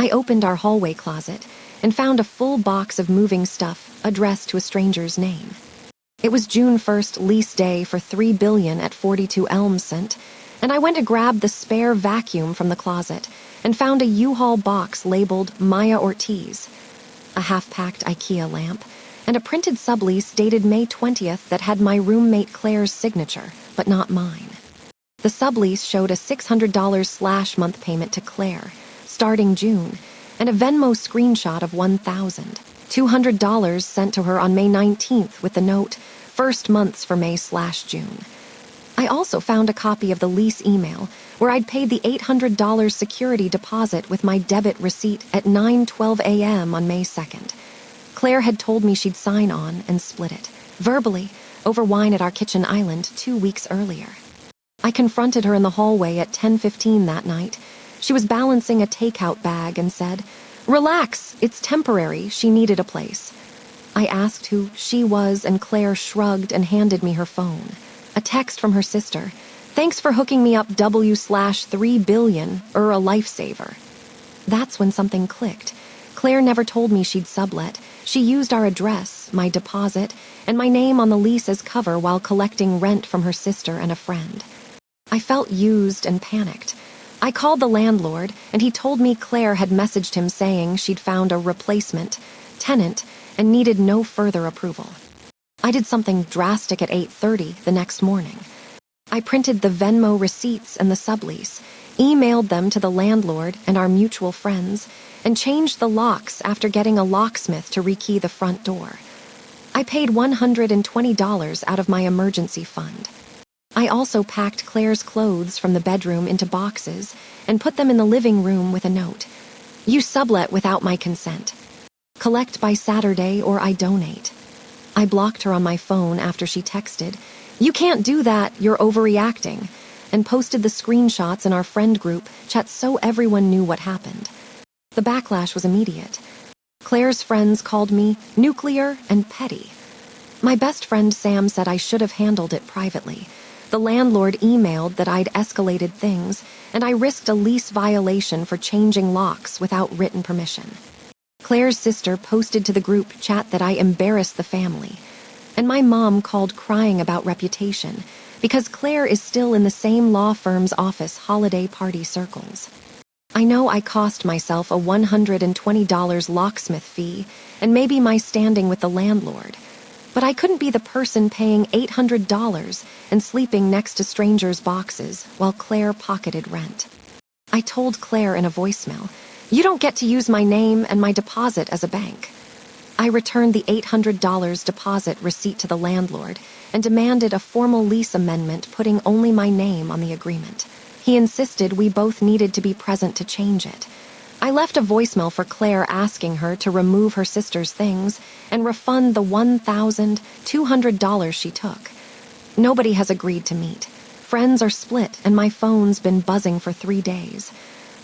I opened our hallway closet and found a full box of moving stuff addressed to a stranger's name. It was June 1st lease day for $3 billion at 42 Elmscent, and I went to grab the spare vacuum from the closet and found a U-Haul box labeled Maya Ortiz, a half-packed IKEA lamp, and a printed sublease dated May 20th that had my roommate Claire's signature, but not mine. The sublease showed a $600 month payment to Claire, starting June, and a Venmo screenshot of $1,200 sent to her on May 19th with the note, "First months for May/June." I also found a copy of the lease email where I'd paid the $800 security deposit with my debit receipt at 9:12 a.m. on May 2nd. Claire had told me she'd sign on and split it, verbally, over wine at our kitchen island 2 weeks earlier. I confronted her in the hallway at 10:15 that night. She was balancing a takeout bag and said, "Relax, it's temporary, she needed a place." I asked who she was, and Claire shrugged and handed me her phone. A text from her sister, "Thanks for hooking me up W/3 billion, a lifesaver." That's when something clicked. Claire never told me she'd sublet. She used our address, my deposit, and my name on the lease as cover while collecting rent from her sister and a friend. I felt used and panicked. I called the landlord, and he told me Claire had messaged him saying she'd found a replacement tenant and needed no further approval. I did something drastic at 8:30 the next morning. I printed the Venmo receipts and the sublease, emailed them to the landlord and our mutual friends, and changed the locks after getting a locksmith to rekey the front door. I paid $120 out of my emergency fund. I also packed Claire's clothes from the bedroom into boxes and put them in the living room with a note, "You sublet without my consent. Collect by Saturday or I donate." I blocked her on my phone after she texted, "You can't do that, you're overreacting," and posted the screenshots in our friend group chat so everyone knew what happened. The backlash was immediate. Claire's friends called me nuclear and petty. My best friend Sam said I should have handled it privately. The landlord emailed that I'd escalated things, and I risked a lease violation for changing locks without written permission. Claire's sister posted to the group chat that I embarrassed the family, and my mom called crying about reputation because Claire is still in the same law firm's office holiday party circles. I know I cost myself a $120 locksmith fee and maybe my standing with the landlord, but I couldn't be the person paying $800 and sleeping next to strangers' boxes while Claire pocketed rent. I told Claire in a voicemail, "You don't get to use my name and my deposit as a bank." I returned the $800 deposit receipt to the landlord and demanded a formal lease amendment putting only my name on the agreement. He insisted we both needed to be present to change it. I left a voicemail for Claire asking her to remove her sister's things and refund the $1,200 she took. Nobody has agreed to meet. Friends are split and my phone's been buzzing for 3 days.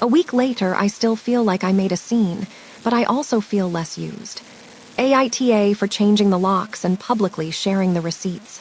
A week later, I still feel like I made a scene, but I also feel less used. AITA for changing the locks and publicly sharing the receipts.